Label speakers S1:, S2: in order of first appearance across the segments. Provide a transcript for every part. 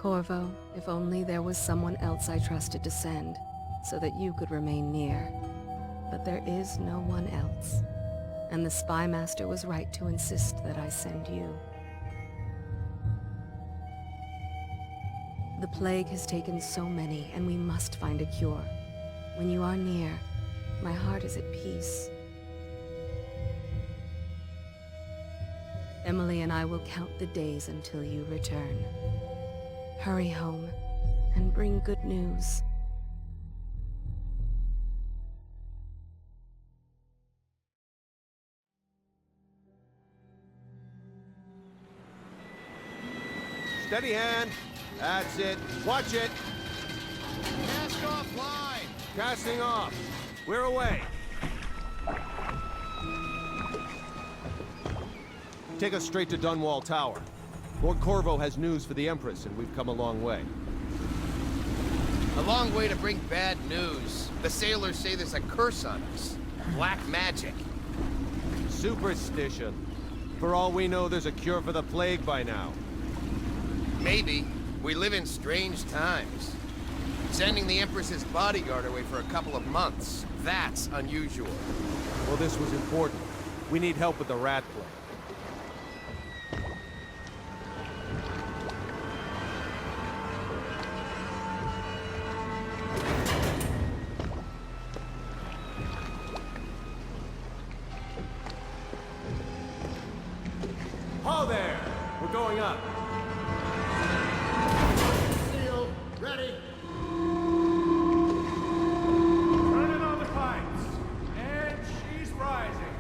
S1: Corvo, if only there was someone else I trusted to send, so that you could remain near. But there is no one else. And the Spy Master was right to insist that I send you. The plague has taken so many, and we must find a cure. When you are near, my heart is at peace. Emily and I will count the days until you return. Hurry home, and bring good news.
S2: Steady hand. That's it. Watch it.
S3: Cast offline.
S2: Casting off. We're away. Take us straight to Dunwall Tower. Lord Corvo has news for the Empress, and we've come a long way.
S3: A long way to bring bad news. The sailors say there's a curse on us. Black magic.
S2: Superstition. For all we know, there's a cure for the plague by now.
S3: Maybe. We live in strange times. Sending the Empress's bodyguard away for a couple of months. That's unusual.
S2: Well, this was important. We need help with the rat plague. Ho there! We're going up.
S4: Seal, ready.
S5: Turning on the pipes. And she's rising.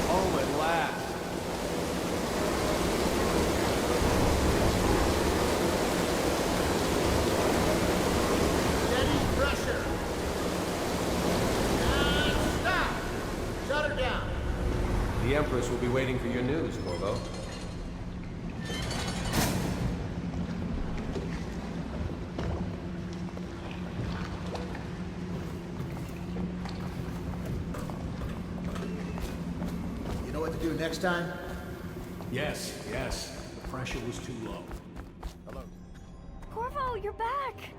S2: Home at last.
S4: Steady pressure. And stop. Shut her down.
S2: The Empress will be waiting for your news, Corvo.
S4: You know what to do next time?
S5: Yes, yes. The pressure was too low.
S3: Hello.
S6: Corvo, you're back!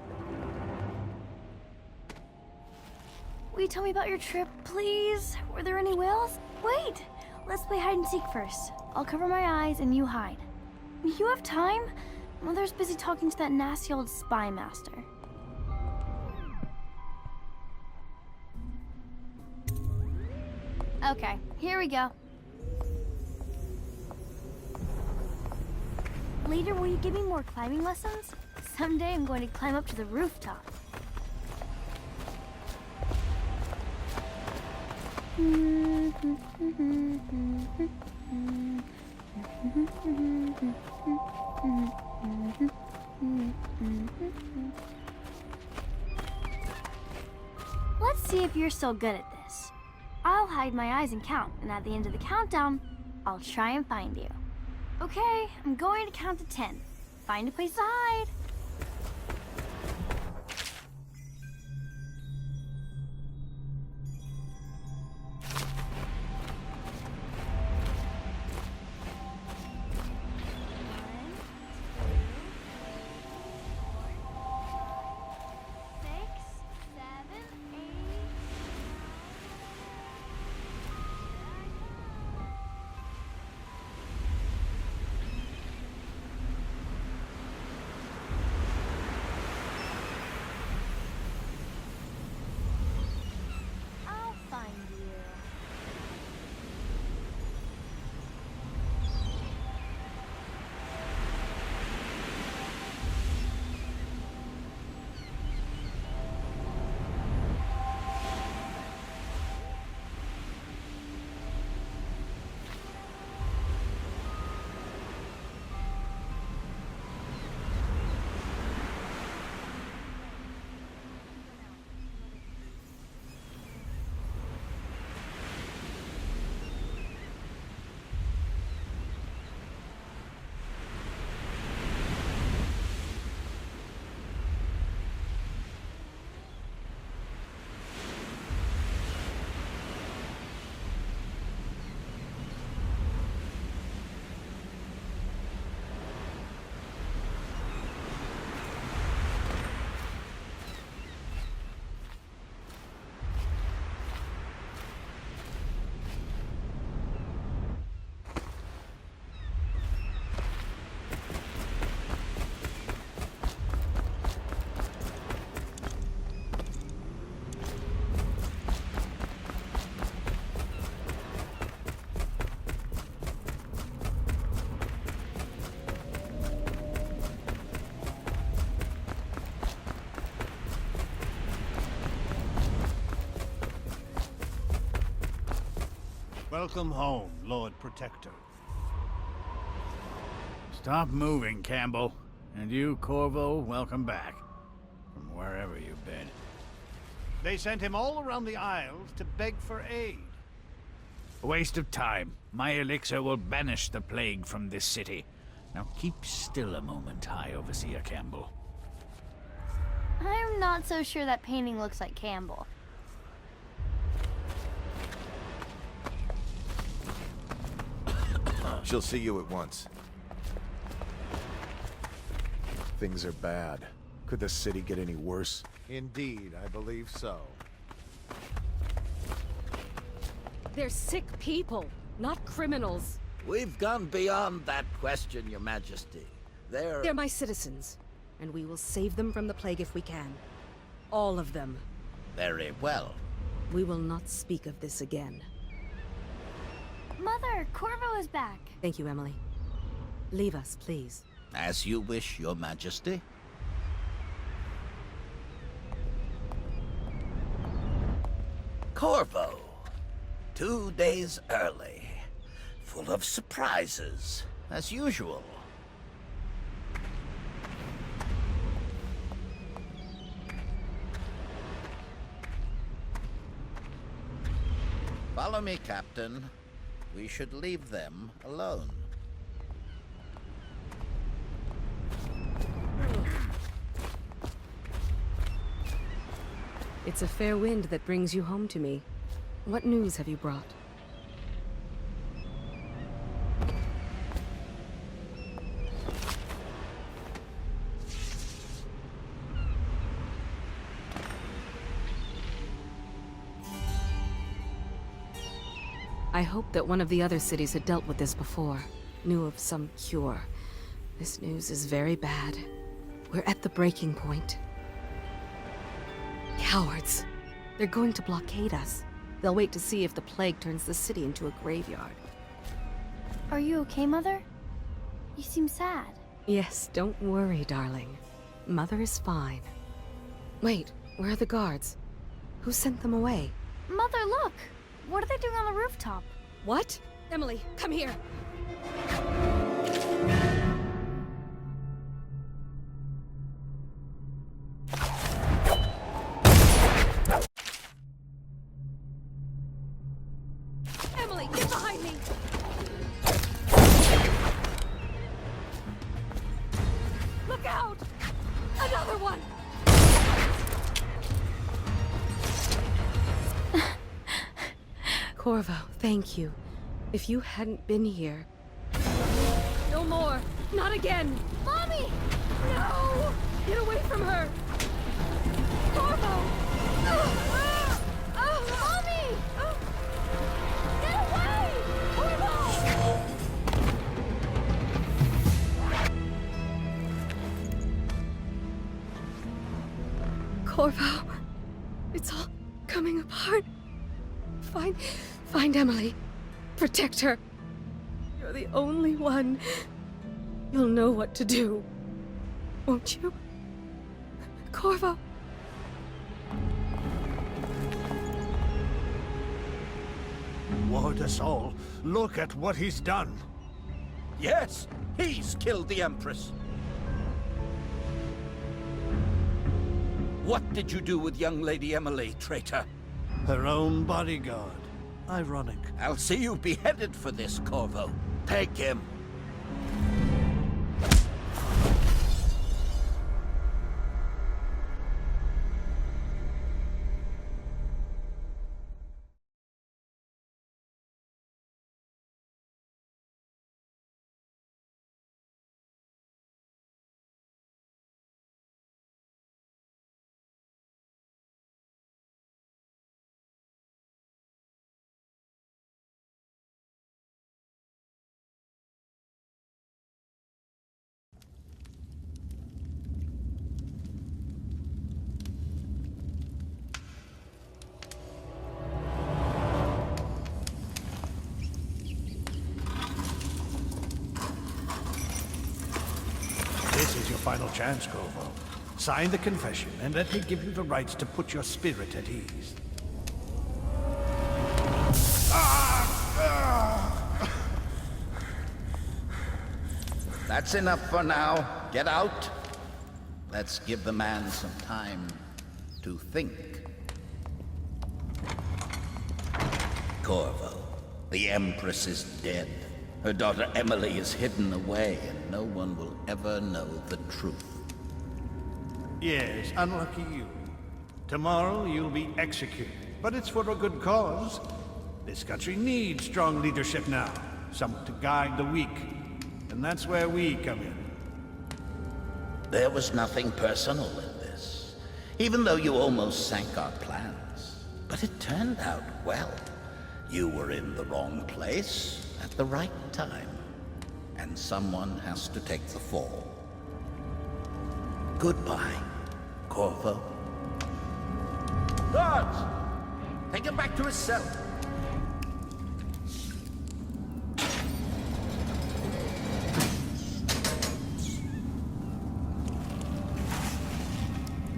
S6: Will you tell me about your trip, please? Were there any whales? Wait! Let's play hide and seek first. I'll cover my eyes and you hide. You have time? Mother's busy talking to that nasty old spy master. Okay, here we go. Later, will you give me more climbing lessons? Someday I'm going to climb up to the rooftop. Let's see if you're still good at this. I'll hide my eyes and count, and at the end of the countdown, I'll try and find you. Okay, I'm going to count to 10. Find a place to hide.
S7: Welcome home, Lord Protector.
S8: Stop moving, Campbell. And you, Corvo, welcome back. From wherever you've been.
S7: They sent him all around the Isles to beg for aid.
S8: A waste of time. My elixir will banish the plague from this city. Now keep still a moment, High Overseer Campbell.
S6: I'm not so sure that painting looks like Campbell.
S9: She'll see you at once. Things are bad. Could the city get any worse?
S2: Indeed, I believe so.
S1: They're sick people, not criminals.
S10: We've gone beyond that question, Your Majesty.
S1: They're my citizens, and we will save them from the plague if we can. All of them.
S10: Very well.
S1: We will not speak of this again.
S6: Mother, Corvo is back.
S1: Thank you, Emily. Leave us, please.
S10: As you wish, Your Majesty. Corvo. 2 days early. Full of surprises, as usual. Follow me, Captain. We should leave them alone.
S1: It's a fair wind that brings you home to me. What news have you brought? I hoped that one of the other cities had dealt with this before, knew of some cure. This news is very bad. We're at the breaking point. Cowards. They're going to blockade us. They'll wait to see if the plague turns the city into a graveyard.
S6: Are you okay, Mother? You seem sad.
S1: Yes, don't worry, darling. Mother is fine. Wait, where are the guards? Who sent them away?
S6: Mother, look! What are they doing on the rooftop?
S1: What? Emily, come here! Emily, get behind me! Look out! Another one! Corvo, thank you. If you hadn't been here... No more! Not again!
S6: Mommy!
S1: No! Get away from her! Corvo!
S6: Mommy! Get away! Corvo!
S1: Corvo, it's all coming apart. Find Emily. Protect her. You're the only one. You'll know what to do. Won't you? Corvo.
S7: Ward us all. Look at what he's done.
S10: Yes, he's killed the Empress. What did you do with young Lady Emily, traitor?
S7: Her own bodyguard. Ironic.
S10: I'll see you beheaded for this, Corvo. Take him.
S7: This is your final chance, Corvo. Sign the confession, and let me give you the rights to put your spirit at ease.
S10: That's enough for now. Get out. Let's give the man some time to think. Corvo, the Empress is dead. Her daughter Emily is hidden away, and no one will ever know the truth.
S7: Yes, unlucky you. Tomorrow you'll be executed, but it's for a good cause. This country needs strong leadership now, someone to guide the weak. And that's where we come in.
S10: There was nothing personal in this, even though you almost sank our plans. But it turned out well. You were in the wrong place at the right time, and someone has to take the fall. Goodbye, Corvo.
S3: Guards! Take him back to his cell.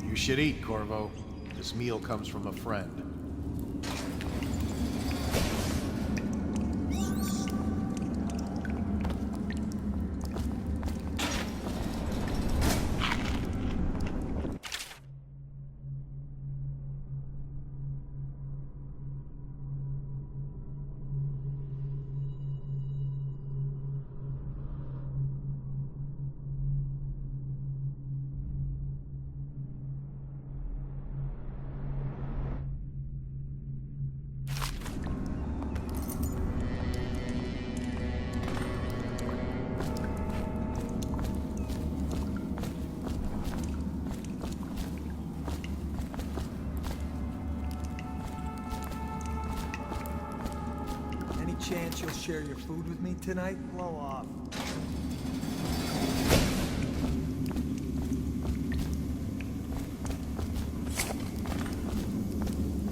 S9: You should eat, Corvo. This meal comes from a friend.
S11: Chance you'll share your food with me tonight? Blow off.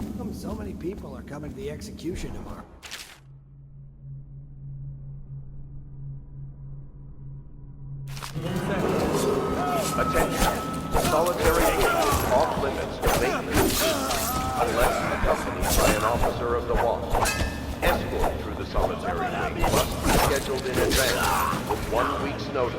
S11: How come so many people are coming to the execution tomorrow?
S12: Attention. Solitary agents off limits to maintenance unless accompanied by an officer of the watch. Escort through the solitary wing must be scheduled in advance with 1 week's notice.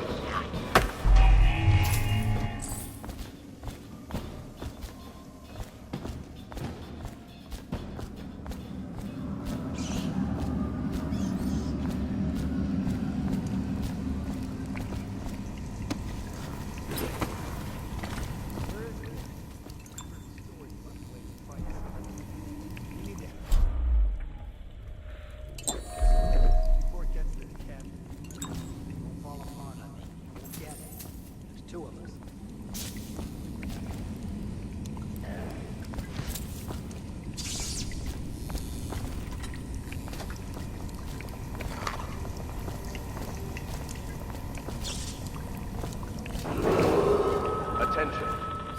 S12: Attention.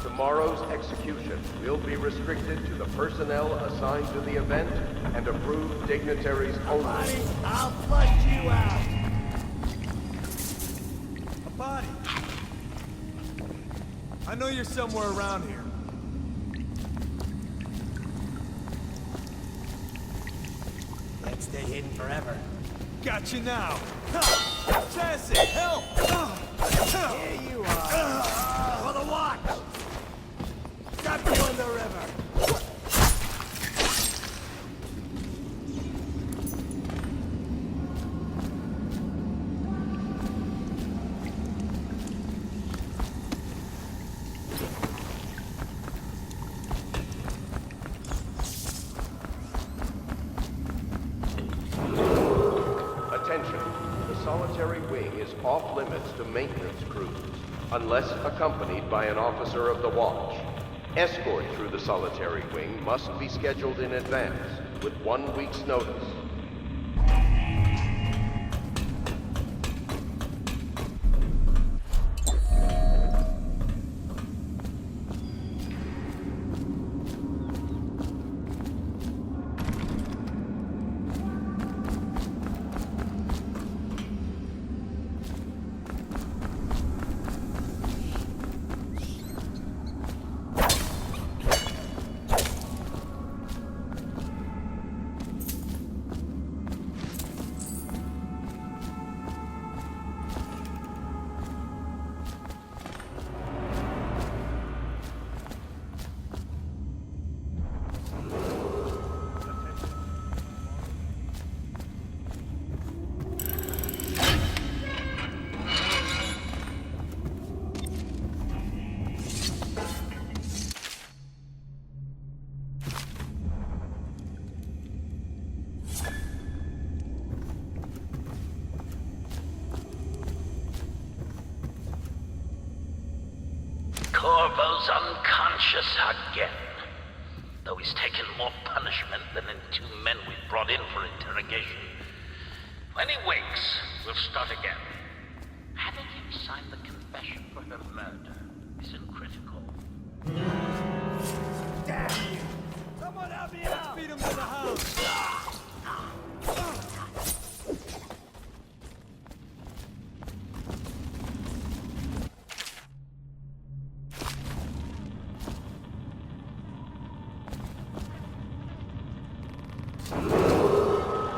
S12: Tomorrow's execution will be restricted to the personnel assigned to the event and approved dignitaries only.
S11: I'll flush you out! A body! I know you're somewhere around here. Can't stay hidden forever. Got you now! Sassy, help! Here you are! For the watch! Got you in the river!
S12: Attention. The solitary wing is off limits to maintenance crews unless accompanied by an officer of the watch. Escort through the solitary wing must be scheduled in advance with 1 week's notice.
S10: Corvo's unconscious again. Though he's taken more punishment than the 2 men we brought in for interrogation. When he wakes, we'll start again. Having him sign the confession for her murder isn't critical.
S11: Damn you! Someone help me out! Let's beat him to the house!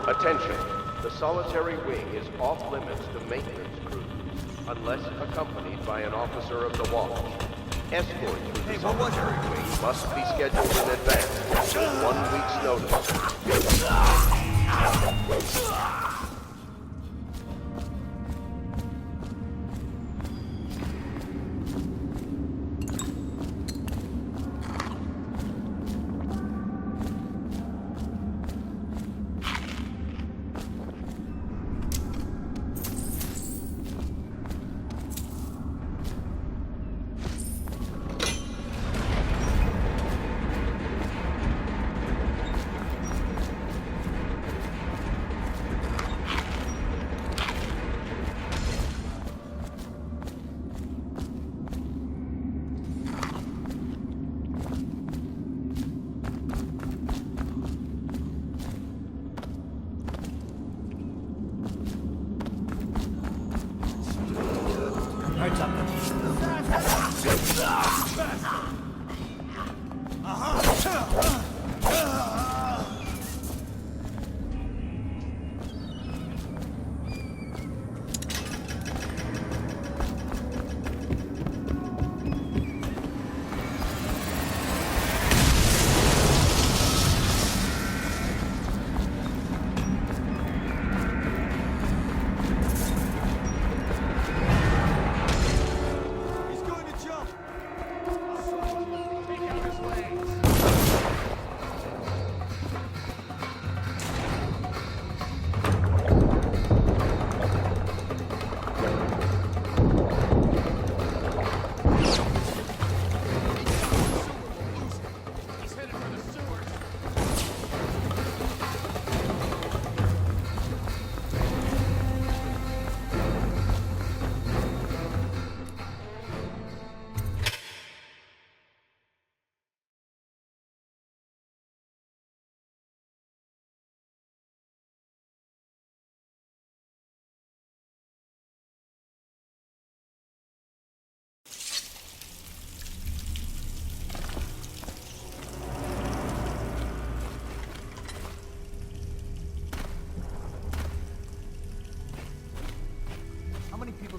S12: Attention. The solitary wing is off limits to maintenance crews, unless accompanied by an officer of the watch. Escort through the solitary wing must be scheduled in advance with 1 week's notice.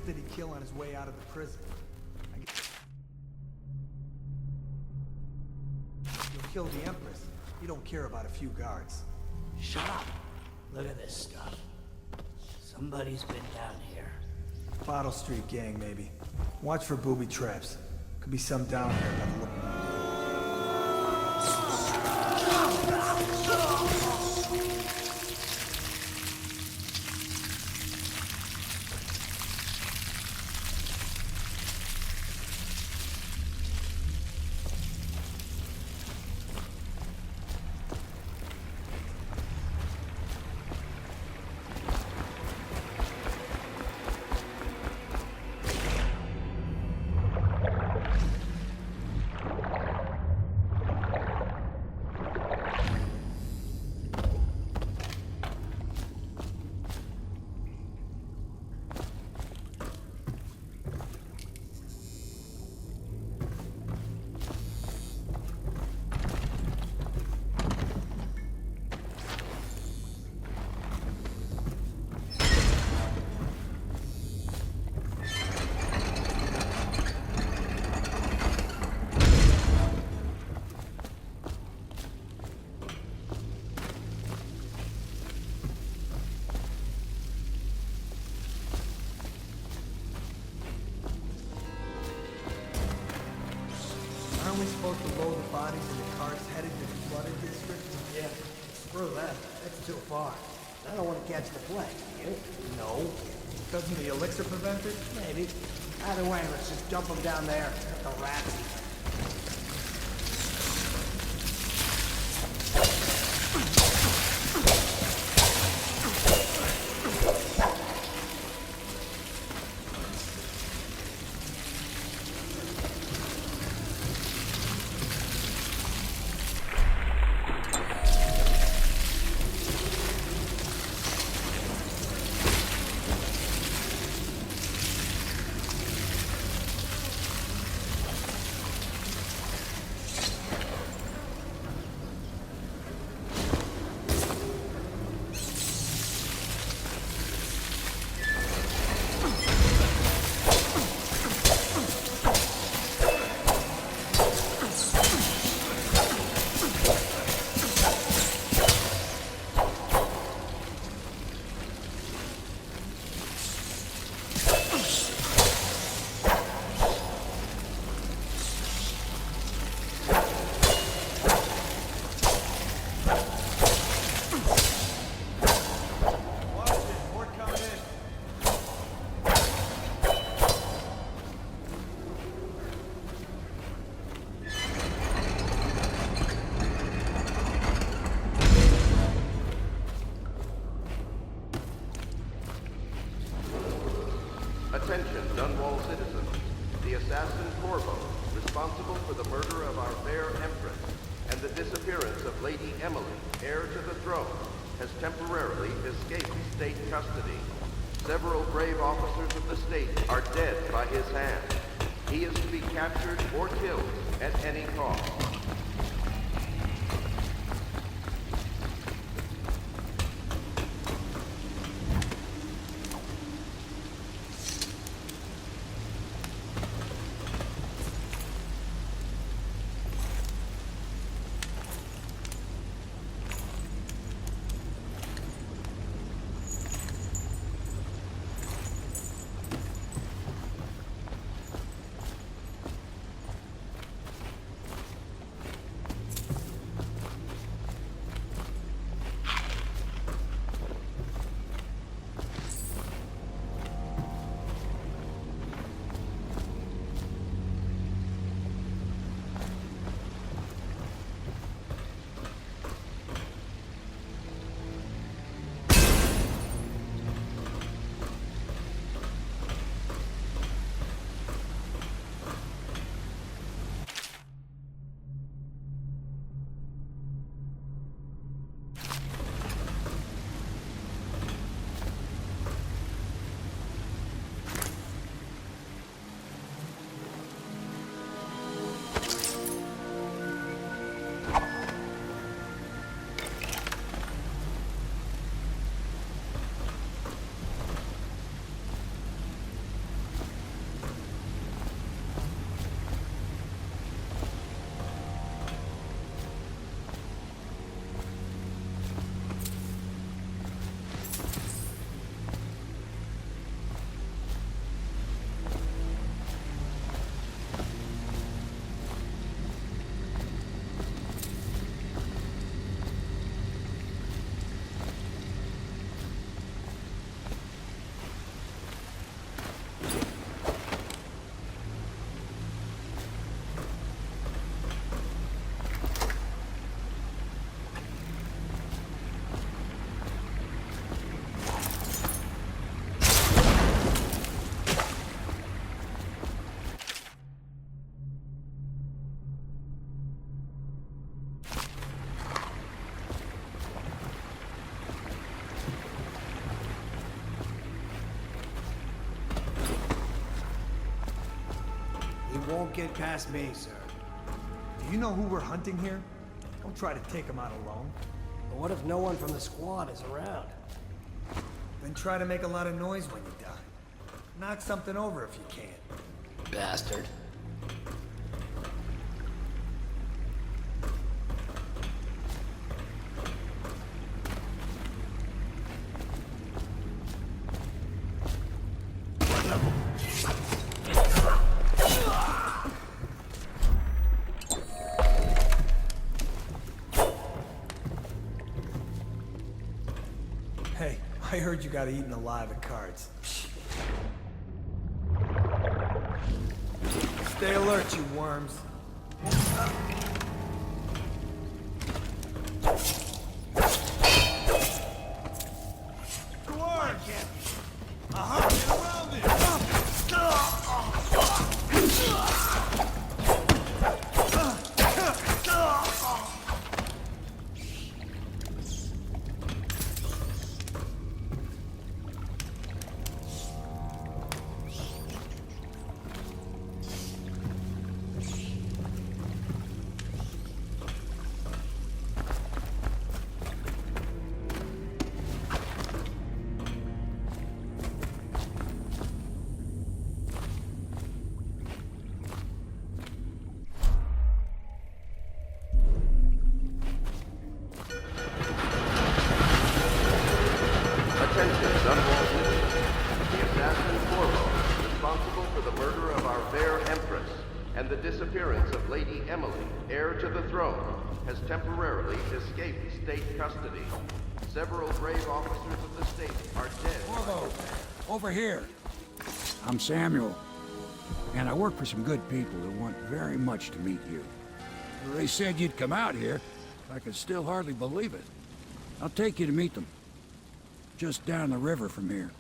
S11: Did he kill on his way out of the prison? You'll kill the Empress. You don't care about a few guards.
S13: Shut up. Look at this stuff. Somebody's been down here.
S11: Bottle Street gang, maybe. Watch for booby traps. Could be some down here by the look. Aren't we supposed to load the bodies in the cars headed to the flooded district?
S4: Yeah, screw that. That's too far. I don't want to catch the plague, you?
S11: No. Doesn't the elixir prevent it?
S4: Maybe. Either way, let's just dump them down there. Let the rats eat them.
S12: Attention, Dunwall citizens. The assassin Corvo, responsible for the murder of our fair Empress and the disappearance of Lady Emily, heir to the throne, has temporarily escaped state custody. Several brave officers of the state are dead by his hand. He is to be captured or killed at any cost.
S4: Won't get past me, sir.
S11: Do you know who we're hunting here? Don't try to take him out alone.
S4: But what if no one from the squad is around?
S11: Then try to make a lot of noise when you die. Knock something over if you can.
S13: Bastard.
S11: Hey, I heard you got eaten alive at cards. Stay alert, you worms.
S12: Attention, Dunwall citizens. The assassin Corvo, responsible for the murder of our fair Empress and the disappearance of Lady Emily, heir to the throne, has temporarily escaped state custody. Several brave officers of the state are dead.
S14: Corvo, over here. I'm Samuel, and I work for some good people who want very much to meet you. They said you'd come out here. I can still hardly believe it. I'll take you to meet them. Just down the river from here.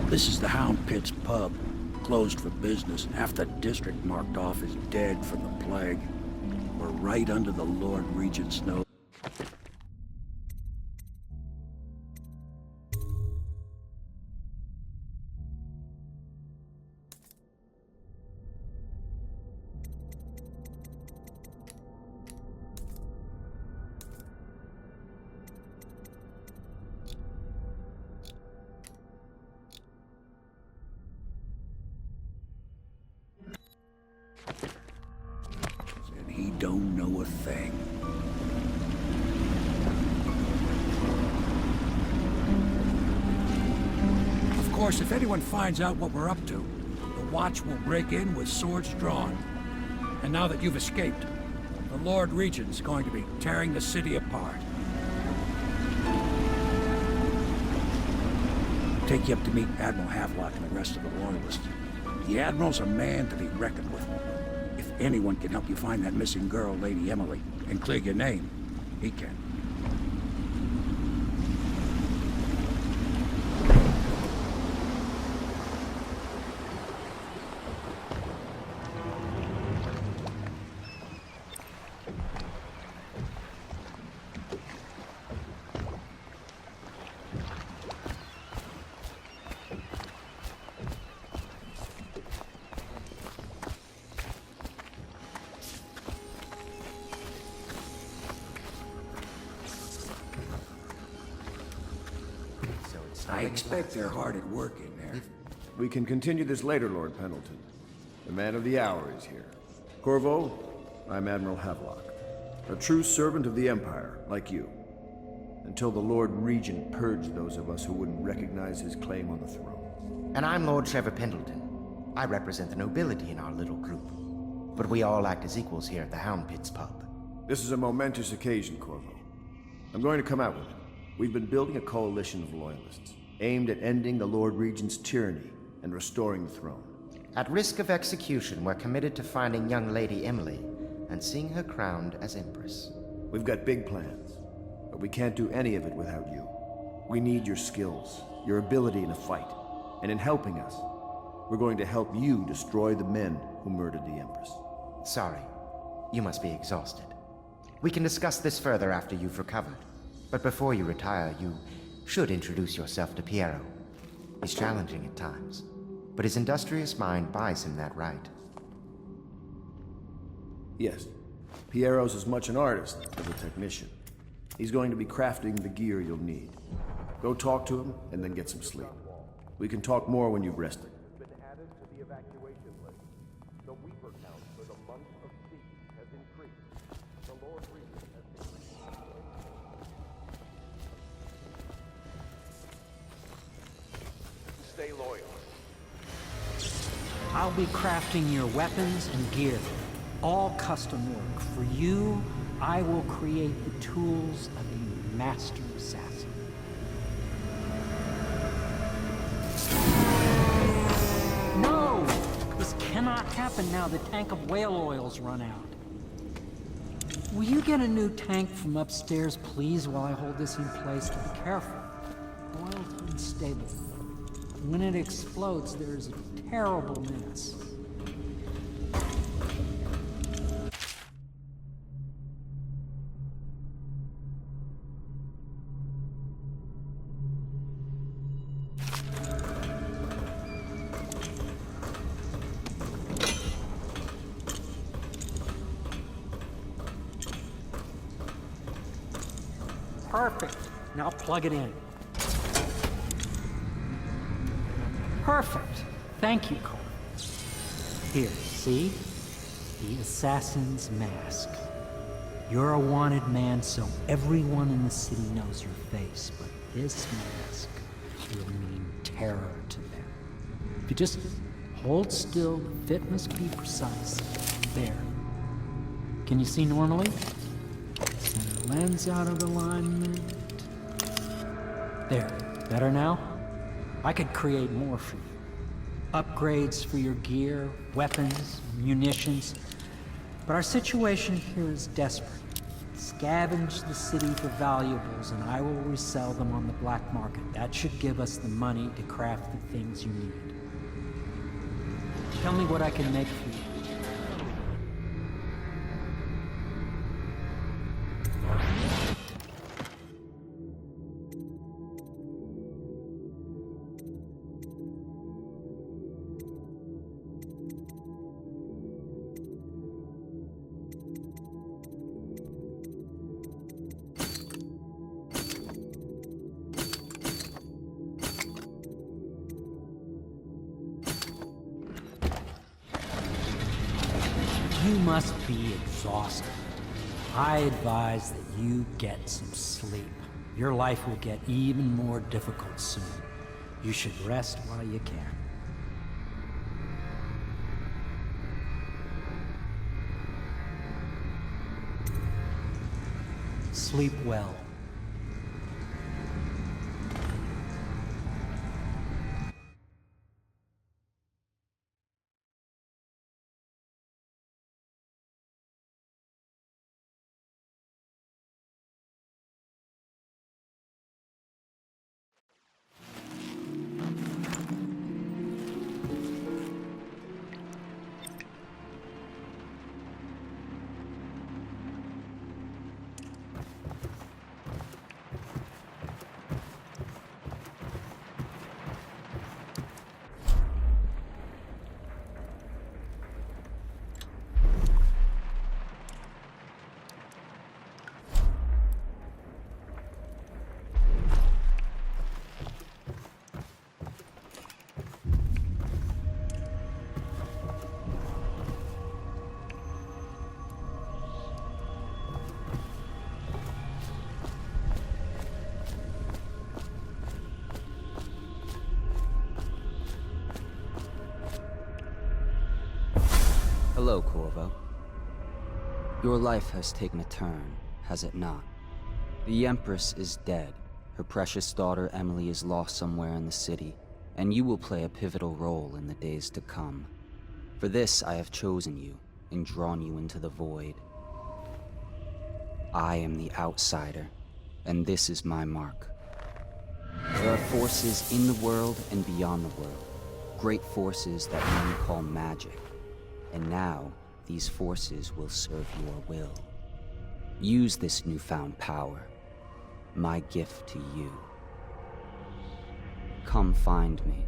S14: This is the Hound Pit's pub. Closed for business. Half the district marked off as dead from the plague. We're right under the Lord Regent's nose. He don't know a thing. Of course, if anyone finds out what we're up to, the Watch will break in with swords drawn. And now that you've escaped, the Lord Regent's going to be tearing the city apart. Take you up to meet Admiral Havelock and the rest of the Loyalists. The Admiral's a man to be reckoned with. If anyone can help you find that missing girl, Lady Emily, and clear your name, he can. I expect they're hard at work in there.
S15: We can continue this later, Lord Pendleton. The man of the hour is here. Corvo, I'm Admiral Havelock. A true servant of the Empire, like you. Until the Lord Regent purged those of us who wouldn't recognize his claim on the throne.
S16: And I'm Lord Trevor Pendleton. I represent the nobility in our little group. But we all act as equals here at the Hound Pit's pub.
S15: This is a momentous occasion, Corvo. I'm going to come out with it. We've been building a coalition of loyalists, aimed at ending the Lord Regent's tyranny and restoring the throne.
S16: At risk of execution, we're committed to finding young Lady Emily and seeing her crowned as Empress.
S15: We've got big plans, but we can't do any of it without you. We need your skills, your ability in a fight, and in helping us, we're going to help you destroy the men who murdered the Empress.
S16: Sorry, you must be exhausted. We can discuss this further after you've recovered. But before you retire, you should introduce yourself to Piero. He's challenging at times, but his industrious mind buys him that right.
S15: Yes. Piero's as much an artist as a technician. He's going to be crafting the gear you'll need. Go talk to him, and then get some sleep. We can talk more when you've rested.
S12: Been added to the evacuation list. The Weaver count for the month of siege has increased. The Lord Regent has been... Stay loyal.
S17: I'll be crafting your weapons and gear. All custom work. For you, I will create the tools of a master assassin. No! This cannot happen now. The tank of whale oil's run out. Will you get a new tank from upstairs, please, while I hold this in place? Be careful. Oil's unstable. When it explodes, there's a terrible mess. Perfect. Now plug it in. Perfect. Thank you, Cole. Here, see? The assassin's mask. You're a wanted man, so everyone in the city knows your face, but this mask will mean terror to them. If you just hold still, the fit must be precise. There. Can you see normally? Center lens out of alignment. There. Better now? I could create more for you. Upgrades for your gear, weapons, munitions. But our situation here is desperate. Scavenge the city for valuables, and I will resell them on the black market. That should give us the money to craft the things you need. Tell me what I can make for you. You must be exhausted. I advise that you get some sleep. Your life will get even more difficult soon. You should rest while you can. Sleep well.
S18: Hello, Corvo. Your life has taken a turn, has it not? The Empress is dead. Her precious daughter Emily is lost somewhere in the city, and you will play a pivotal role in the days to come. For this, I have chosen you and drawn you into the void. I am the outsider, and this is my mark. There are forces in the world and beyond the world, great forces that men call magic. And now, these forces will serve your will. Use this newfound power, my gift to you. Come find me.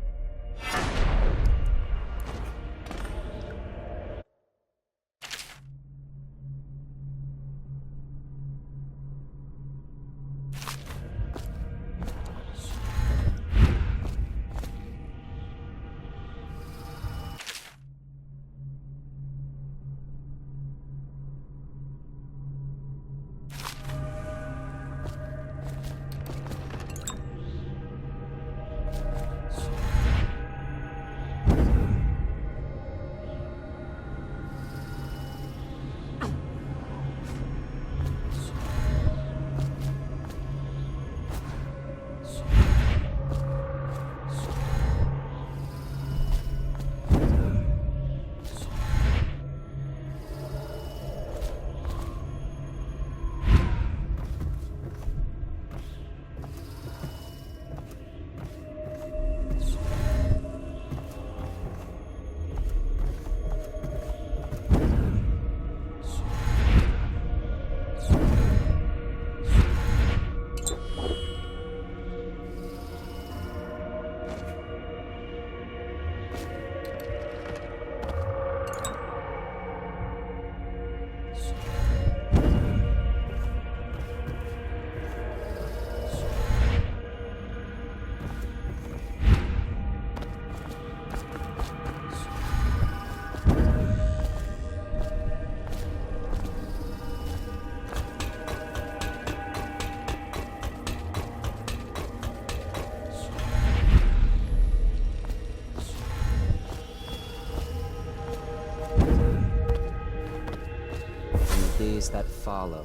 S18: days that follow,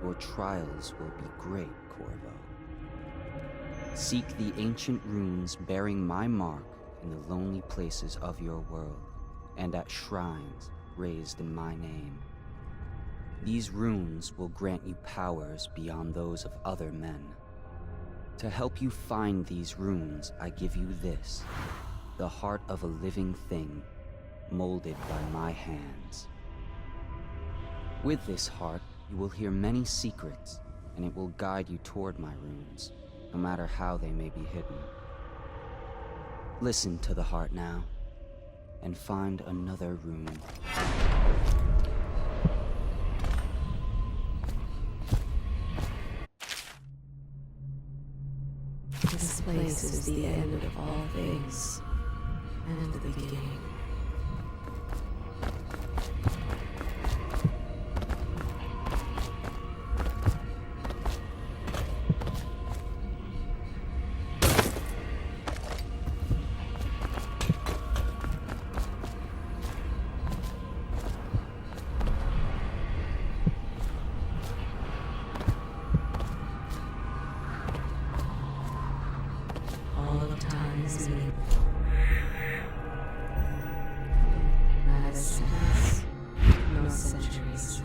S18: your trials will be great, Corvo. Seek the ancient runes bearing my mark in the lonely places of your world, and at shrines raised in my name. These runes will grant you powers beyond those of other men. To help you find these runes, I give you this, the heart of a living thing, molded by my hands. With this heart, you will hear many secrets, and it will guide you toward my runes, no matter how they may be hidden. Listen to the heart now, and find another rune.
S1: This place is the end of all things, and the beginning. All of time is meaning. Neither seconds, nor centuries.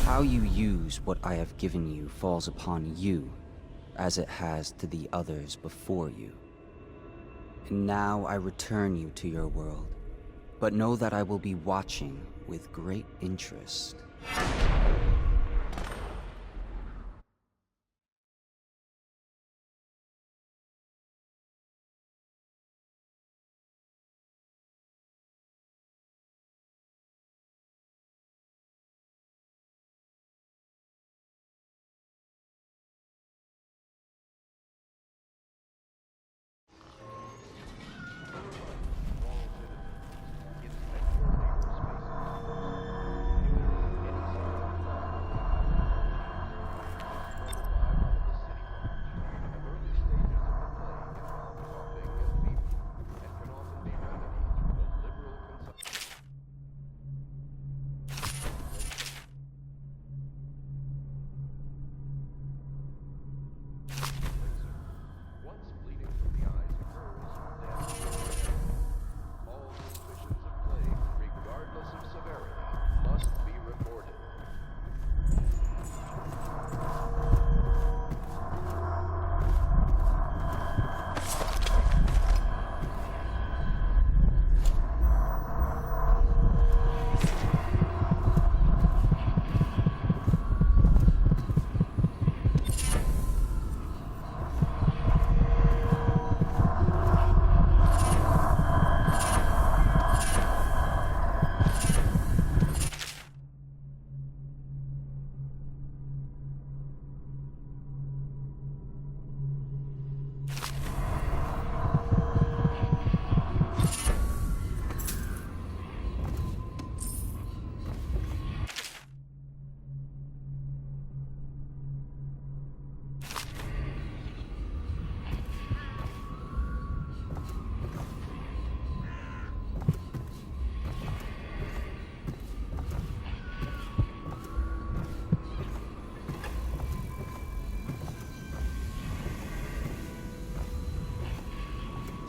S18: How you use what I have given you falls upon you, as it has to the others before you. And now I return you to your world, but know that I will be watching with great interest.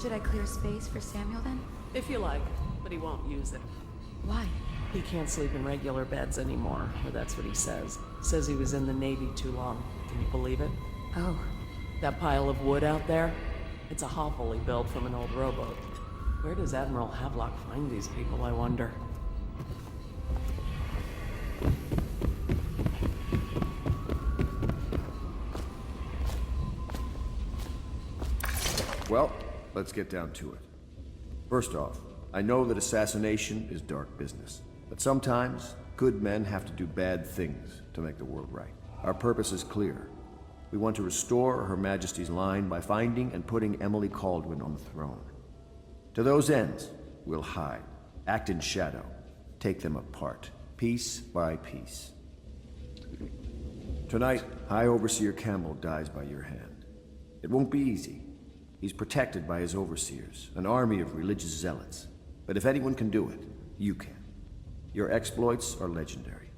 S19: Should I clear space for Samuel then?
S20: If you like, but he won't use it.
S19: Why?
S20: He can't sleep in regular beds anymore, or that's what he says. Says he was in the Navy too long. Can you believe it?
S19: Oh.
S20: That pile of wood out there? It's a hovel he built from an old rowboat. Where does Admiral Havelock find these people, I wonder?
S15: Well, let's get down to it. First off, I know that assassination is dark business, but sometimes good men have to do bad things to make the world right. Our purpose is clear. We want to restore Her Majesty's line by finding and putting Emily Kaldwin on the throne. To those ends, we'll hide, act in shadow, take them apart, piece by piece. Tonight, High Overseer Campbell dies by your hand. It won't be easy. He's protected by his overseers, an army of religious zealots. But if anyone can do it, you can. Your exploits are legendary.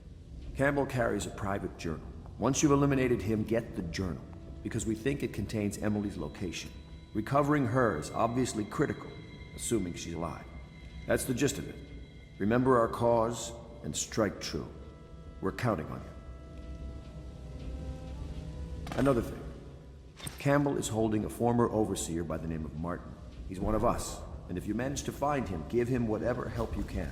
S15: Campbell carries a private journal. Once you've eliminated him, get the journal, because we think it contains Emily's location. Recovering her is obviously critical, assuming she's alive. That's the gist of it. Remember our cause and strike true. We're counting on you. Another thing. Campbell is holding a former overseer by the name of Martin. He's one of us, and if you manage to find him, give him whatever help you can.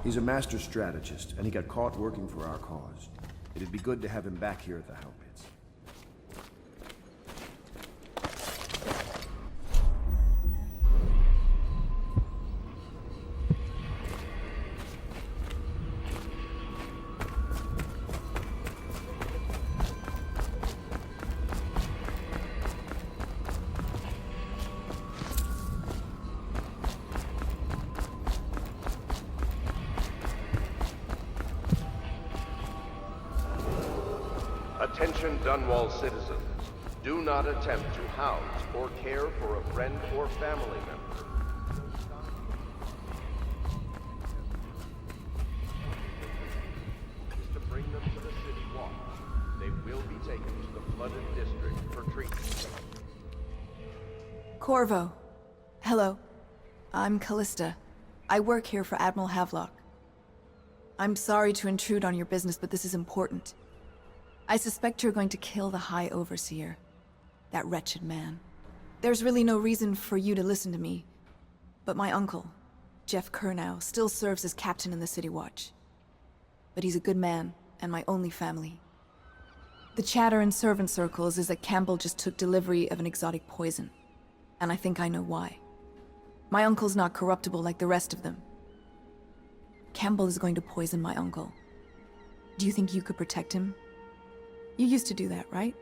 S15: He's a master strategist, and he got caught working for our cause. It'd be good to have him back here at the Howe Pits.
S12: Attention Dunwall citizens. Do not attempt to house or care for a friend or family member. Is to bring them to the city watch. They will be taken to the flooded district for treatment.
S21: Corvo. Hello. I'm Callista. I work here for Admiral Havelock. I'm sorry to intrude on your business, but this is important. I suspect you're going to kill the High Overseer. That wretched man. There's really no reason for you to listen to me. But my uncle, Jeff Kernow, still serves as captain in the City Watch. But he's a good man, and my only family. The chatter in servant circles is that Campbell just took delivery of an exotic poison. And I think I know why. My uncle's not corruptible like the rest of them. Campbell is going to poison my uncle. Do you think you could protect him? You used to do that, right?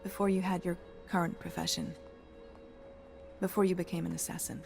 S21: Before you had your current profession. Before you became an assassin.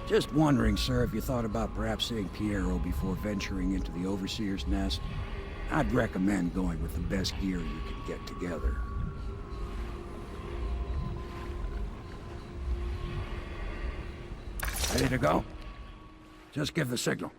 S14: Just wondering, sir, if you thought about perhaps seeing Piero before venturing into the Overseer's nest. I'd recommend going with the best gear you can get together. Ready to go? Just give the signal.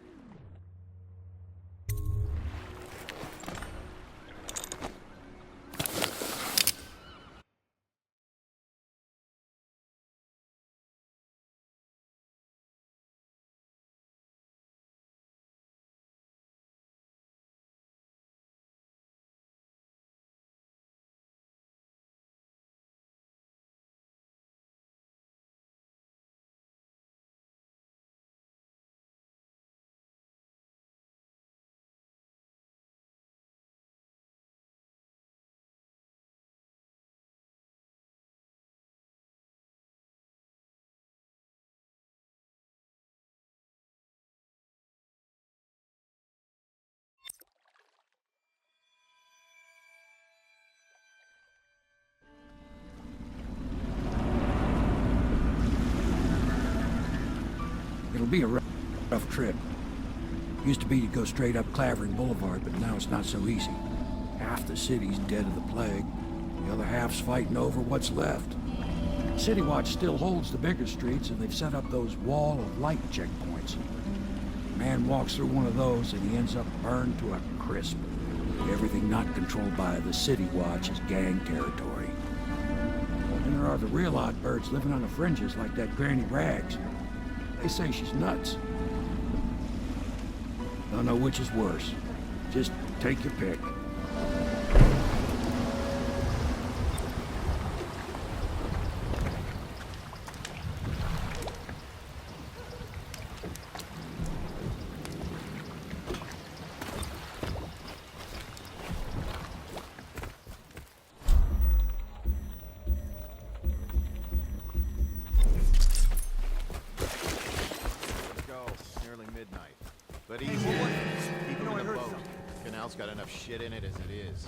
S14: It'll be a rough trip. Used to be to go straight up Clavering Boulevard, but now it's not so easy. Half the city's dead of the plague. The other half's fighting over what's left. City Watch still holds the bigger streets, and they've set up those wall of light checkpoints. A man walks through one of those, and he ends up burned to a crisp. Everything not controlled by the City Watch is gang territory. And there are the real odd birds living on the fringes like that Granny Rags. They say she's nuts. Don't know which is worse. Just take your pick.
S3: But easy. Keep him in the boat. The canal's got enough shit in it as it is.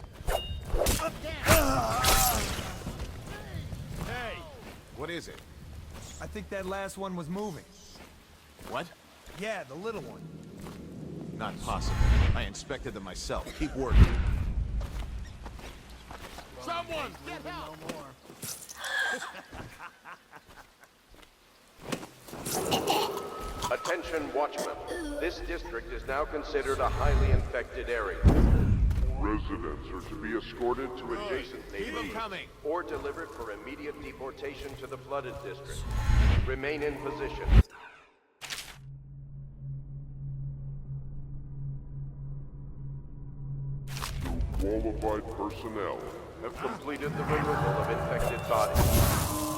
S3: Hey! What is it?
S11: I think that last one was moving.
S2: What?
S11: Yeah, the little one.
S2: Not possible. I inspected them myself. Keep working.
S3: Someone! Get help!
S12: Attention, Watchmen. This district is now considered a highly infected area. Residents are to be escorted to adjacent neighborhoods or delivered for immediate deportation to the flooded district. Remain in position. Qualified personnel have completed the removal of infected bodies.